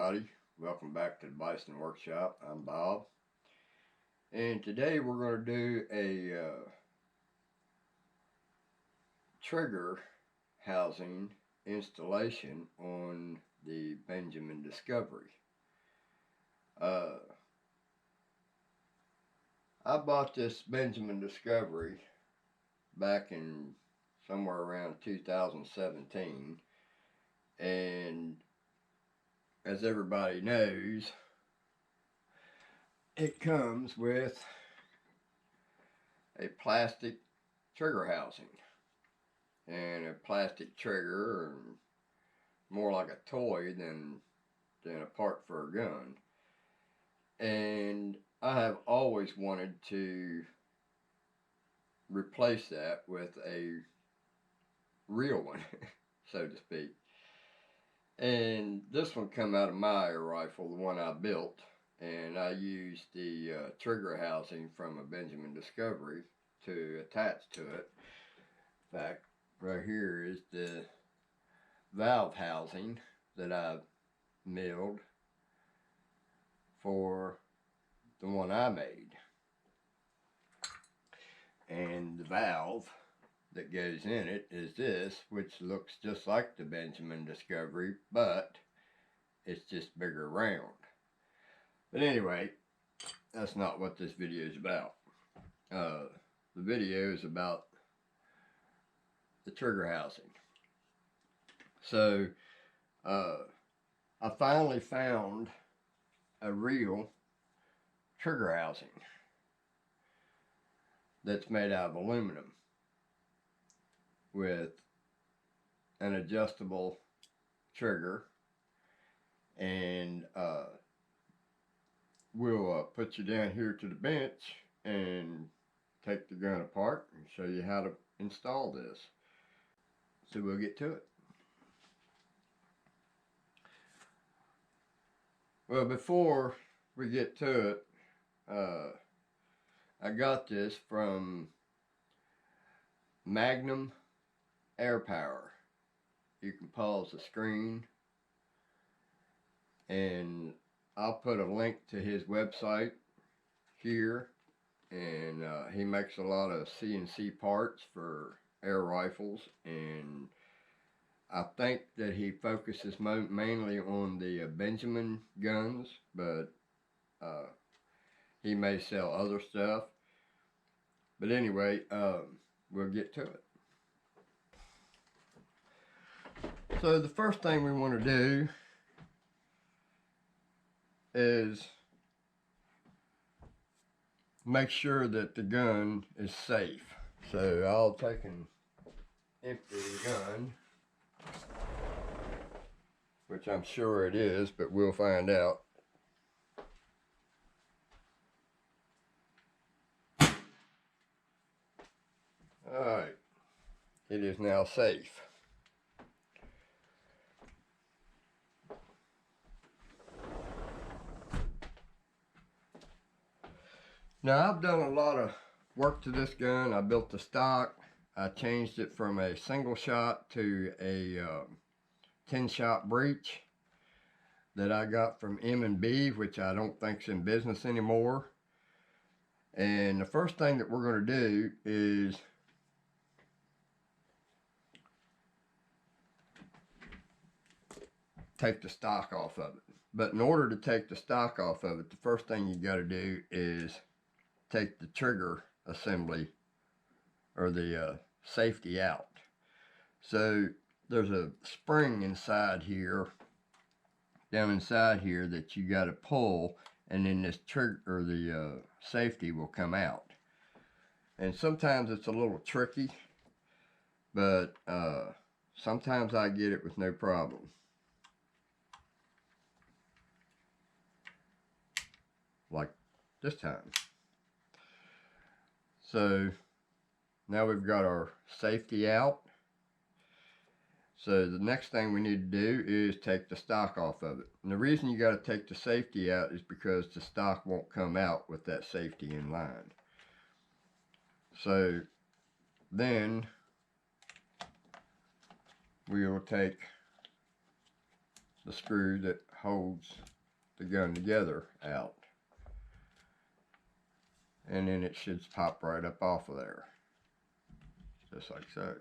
everybody. Welcome back to the Bison Workshop. I'm Bob. And today we're going to do a trigger housing installation on the Benjamin Discovery. I bought this Benjamin Discovery back in somewhere around 2017, and as everybody knows, it comes with a plastic trigger housing, and a plastic trigger, and more like a toy than a part for a gun. And I have always wanted to replace that with a real one, so to speak. And this one come out of my air rifle, the one I built, and I used the trigger housing from a Benjamin Discovery to attach to it. In fact, right here is the valve housing that I milled for the one I made. And the valve that goes in it is this, which looks just like the Benjamin Discovery, but it's just bigger round. But anyway, that's not what this video is about. The video is about the trigger housing. So I finally found a real trigger housing that's made out of aluminum with an adjustable trigger, and we'll put you down here to the bench and take the gun apart and show you how to install this. So we'll get to it. Well, before we get to it, I got this from Magnum Airpower. You can pause the screen, and I'll put a link to his website here. And he makes a lot of CNC parts for air rifles, and I think that he focuses mainly on the Benjamin guns, but he may sell other stuff. But anyway, we'll get to it. So the first thing we want to do is make sure that the gun is safe. So I'll take and empty the gun, which I'm sure it is, but we'll find out. Alright, it is now safe. Now, I've done a lot of work to this gun. I built the stock. I changed it from a single shot to a 10-shot breech that I got from M&B, which I don't think's in business anymore. And the first thing that we're going to do is take the stock off of it. But in order to take the stock off of it, the first thing you got to do is take the trigger assembly, or the safety, out. So there's a spring inside here, down inside here, that you got to pull, and then this trigger, or the safety, will come out. And sometimes it's a little tricky, but sometimes I get it with no problem. Like this time. So now we've got our safety out. So the next thing we need to do is take the stock off of it. And the reason you got to take the safety out is because the stock won't come out with that safety in line. So then we will take the screw that holds the gun together out. And then it should pop right up off of there. Just like so.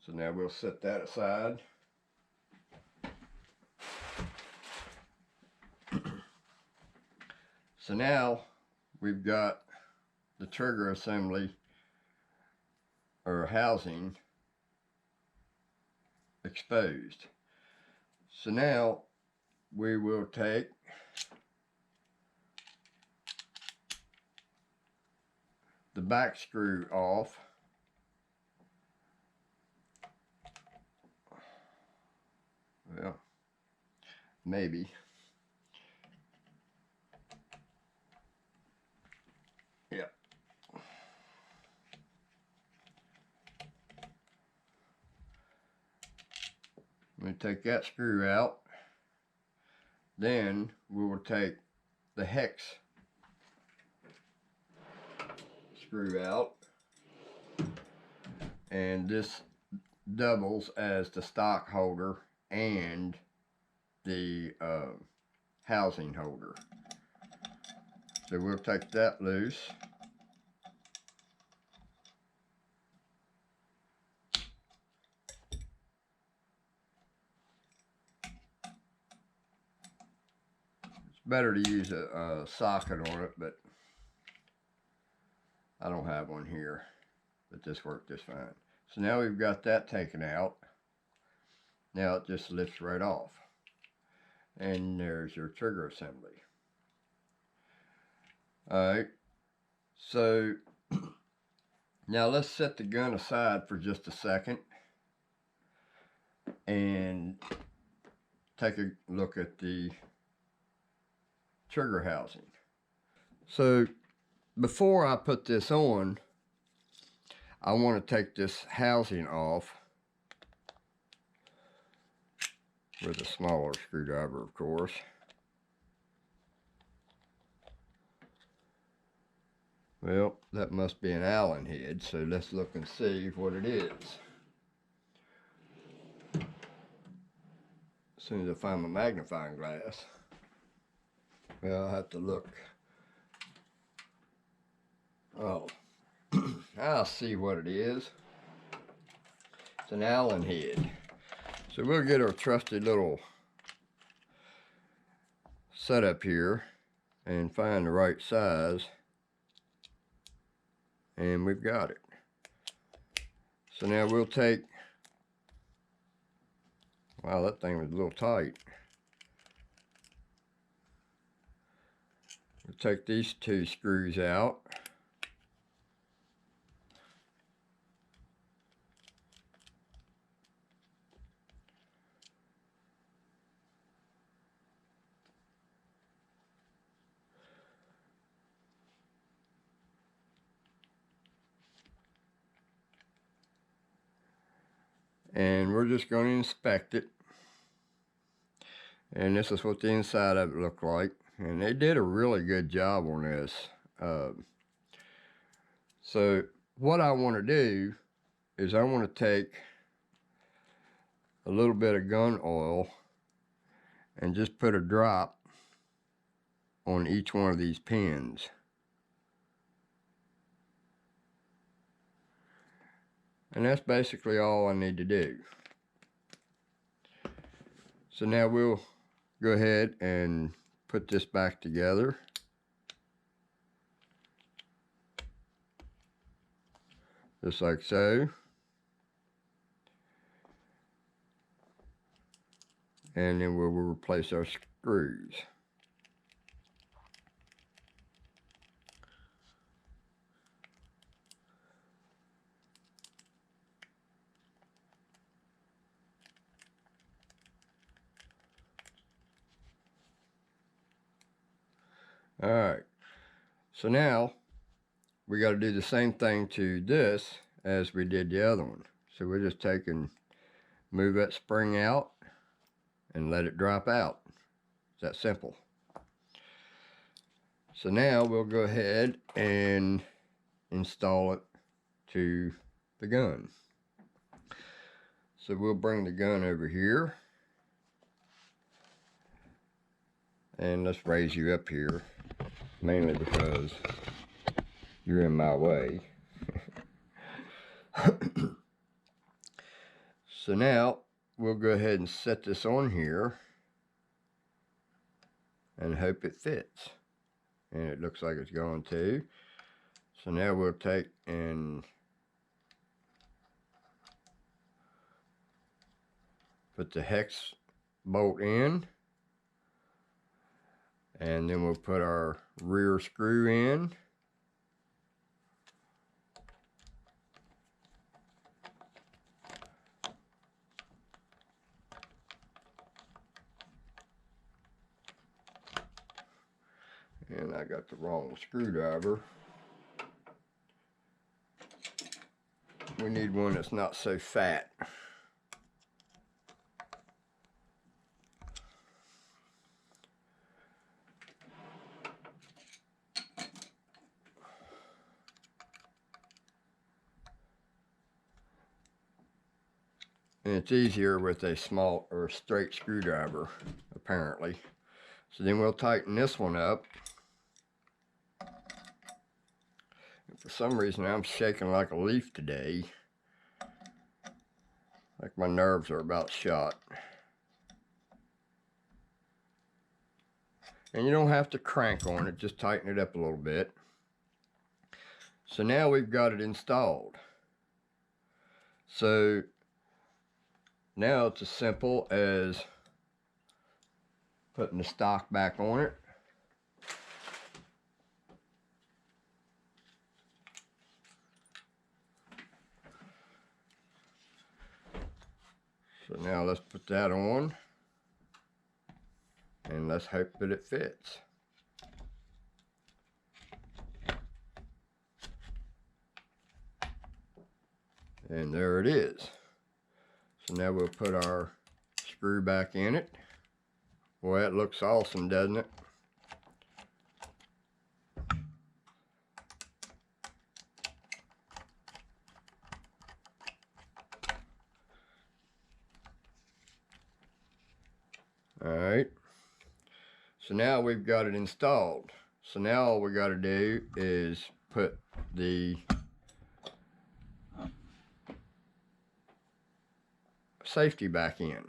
So now we'll set that aside. So now we've got the trigger assembly or housing exposed. So now we will take the back screw off. Well, maybe. Yep. I'm going to take that screw out. Then we will take the hex screw out. And this doubles as the stock holder and the housing holder. So we'll take that loose. It's better to use a socket on it, but I don't have one here. But this worked just fine. So now we've got that taken out. Now it just lifts right off. And there's your trigger assembly. Alright, so now let's set the gun aside for just a second and take a look at the trigger housing. So before I put this on, I want to take this housing off with a smaller screwdriver, of course. Well, that must be an Allen head, so let's look and see what it is. As soon as I find my magnifying glass. Well, I'll have to look. Oh, I'll see what it is. It's an Allen head. So we'll get our trusty little setup here and find the right size. And we've got it. So now we'll take, wow, that thing was a little tight. We'll take these two screws out. And we're just going to inspect it. And this is what the inside of it looked like. And they did a really good job on this. So what I want to do is I want to take a little bit of gun oil and just put a drop on each one of these pins. And that's basically all I need to do. So now we'll go ahead and put this back together. Just like so. And then we'll replace our screws. Alright, so now we got to do the same thing to this as we did the other one. So we're just taking, move that spring out and let it drop out. It's that simple. So now we'll go ahead and install it to the gun. So we'll bring the gun over here. And let's raise you up here, mainly because you're in my way. So now we'll go ahead and set this on here and hope it fits. And it looks like it's going to. So now we'll take and put the hex bolt in. And then we'll put our rear screw in. And I got the wrong screwdriver. We need one that's not so fat. And it's easier with a small or straight screwdriver, apparently. So then we'll tighten this one up. And for some reason I'm shaking like a leaf today. Like my nerves are about shot. And you don't have to crank on it, just tighten it up a little bit. So now we've got it installed. So now it's as simple as putting the stock back on it. So now let's put that on. And let's hope that it fits. And there it is. So now we'll put our screw back in it. Boy, that looks awesome, doesn't it? Alright. So now we've got it installed. So now all we got to do is put the safety back in.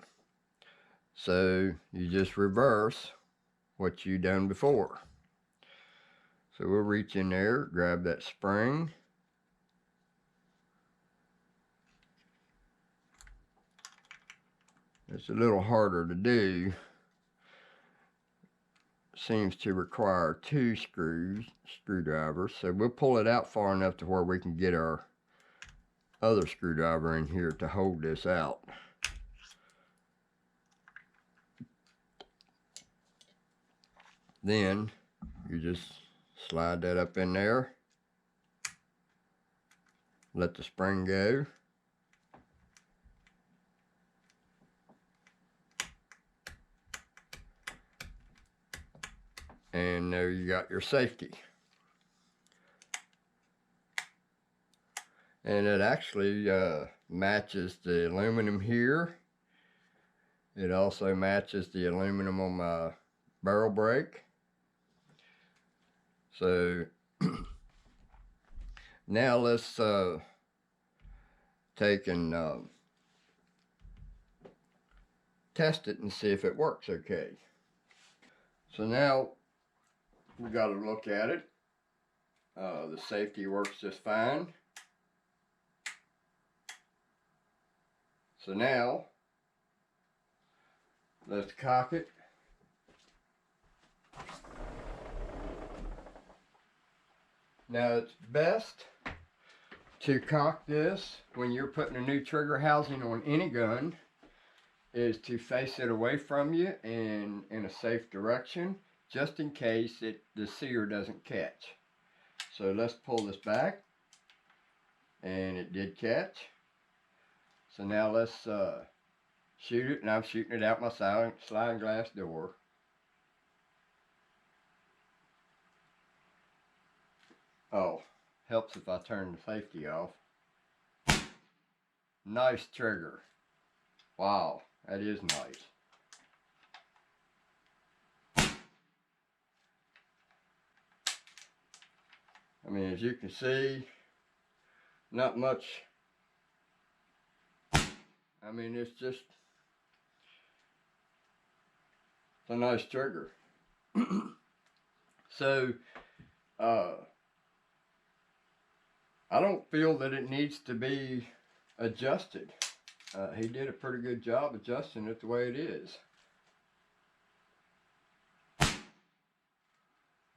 So you just reverse what you done before. So we'll reach in there, grab that spring. It's a little harder to do. Seems to require two screwdrivers. So we'll pull it out far enough to where we can get our other screwdriver in here to hold this out. Then you just slide that up in there, let the spring go, and there you got your safety. And it actually matches the aluminum here. It also matches the aluminum on my barrel brake. So now let's take and test it and see if it works okay. So now we got to look at it. The safety works just fine. So now let's cock it. Now it's best to cock this when you're putting a new trigger housing on any gun is to face it away from you and in a safe direction, just in case the sear doesn't catch. So let's pull this back, and it did catch. So now let's shoot it, and I'm shooting it out my sliding glass door. Oh, helps if I turn the safety off. Nice trigger. Wow, that is nice. I mean, as you can see, not much. I mean, it's just a nice trigger. So, uh, I don't feel that it needs to be adjusted. He did a pretty good job adjusting it the way it is.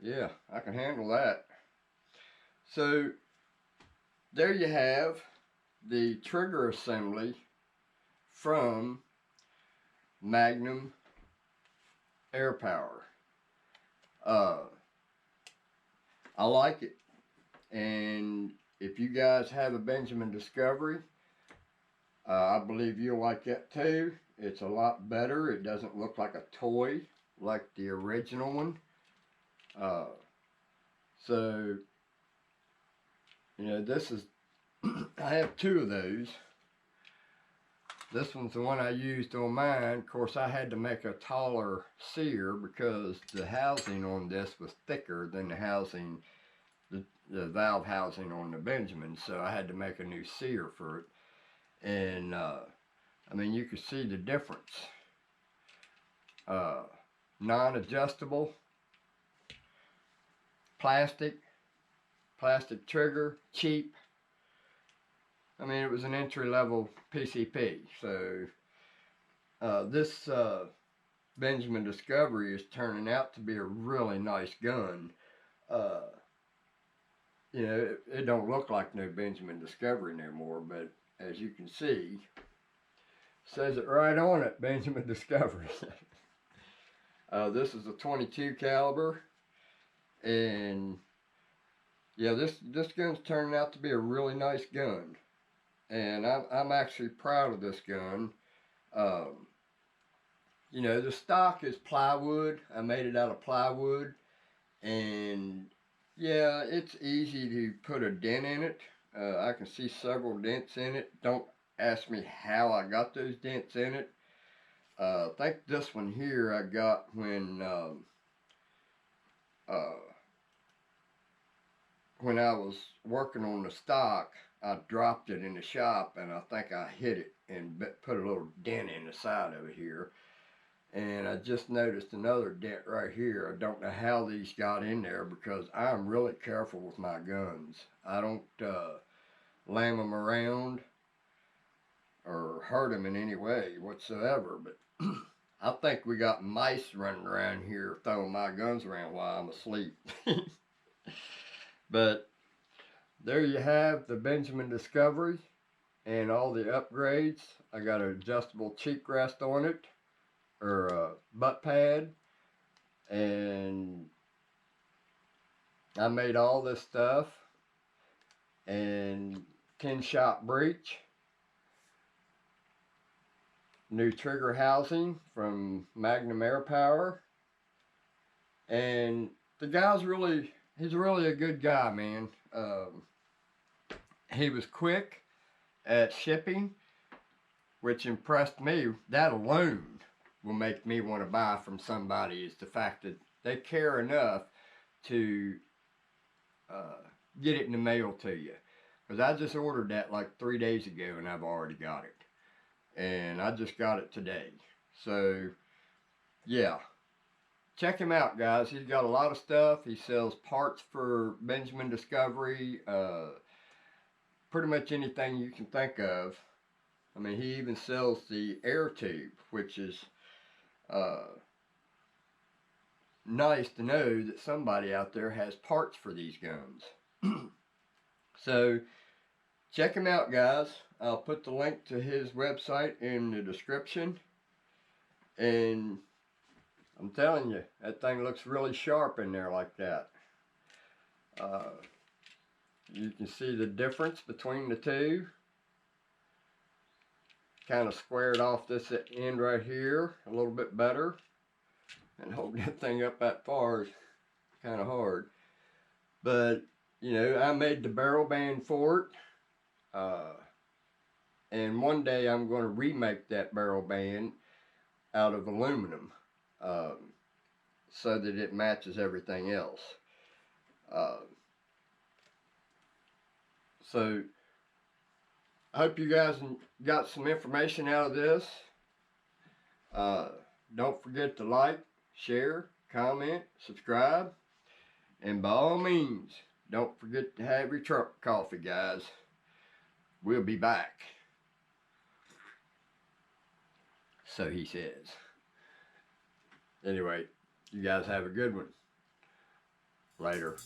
Yeah, I can handle that. So, there you have the trigger assembly from Magnum airpower. I like it, and if you guys have a Benjamin Discovery, I believe you'll like that too. It's a lot better. It doesn't look like a toy like the original one. Uh, so, you know, this is, I have two of those. This one's the one I used on mine. Of course, I had to make a taller sear because the housing on this was thicker than the housing, the valve housing on the Benjamin. So I had to make a new sear for it. And, I mean, you can see the difference. Non-adjustable, plastic trigger, cheap. I mean, it was an entry-level PCP. So this Benjamin Discovery is turning out to be a really nice gun. You know, it don't look like no Benjamin Discovery no more, but as you can see, says it right on it, Benjamin Discovery. This is a 22 caliber, and yeah, this gun's turning out to be a really nice gun, and I'm actually proud of this gun. You know, the stock is plywood. I made it out of plywood, and yeah, it's easy to put a dent in it. I can see several dents in it. Don't ask me how I got those dents in it. I think this one here I got when I was working on the stock. I dropped it in the shop, and I think I hit it and put a little dent in the side of it here. And I just noticed another dent right here. I don't know how these got in there because I'm really careful with my guns. I don't lam them around or hurt them in any way whatsoever. But I think we got mice running around here throwing my guns around while I'm asleep. But there you have the Benjamin Discovery and all the upgrades. I got an adjustable cheek rest on it, or a butt pad, and I made all this stuff, and 10-shot breech, new trigger housing from Magnum airpower, and the guy's he's really a good guy, man. He was quick at shipping, which impressed me. That alone will make me want to buy from somebody, is the fact that they care enough to get it in the mail to you. Because I just ordered that like 3 days ago and I've already got it. And I just got it today. So, yeah. Check him out, guys. He's got a lot of stuff. He sells parts for Benjamin Discovery. Pretty much anything you can think of. I mean, he even sells the air tube, which is nice to know that somebody out there has parts for these guns. So, check him out, guys. I'll put the link to his website in the description. And I'm telling you, that thing looks really sharp in there like that. You can see the difference between the two. Kind of squared off this end right here a little bit better. And holding that thing up that far is kind of hard. But, you know, I made the barrel band for it. And one day I'm going to remake that barrel band out of aluminum, so that it matches everything else. Uh, so I hope you guys got some information out of this. Don't forget to like, share, comment, subscribe, and by all means, don't forget to have your truck coffee, guys. We'll be back. So he says. Anyway, you guys have a good one. Later.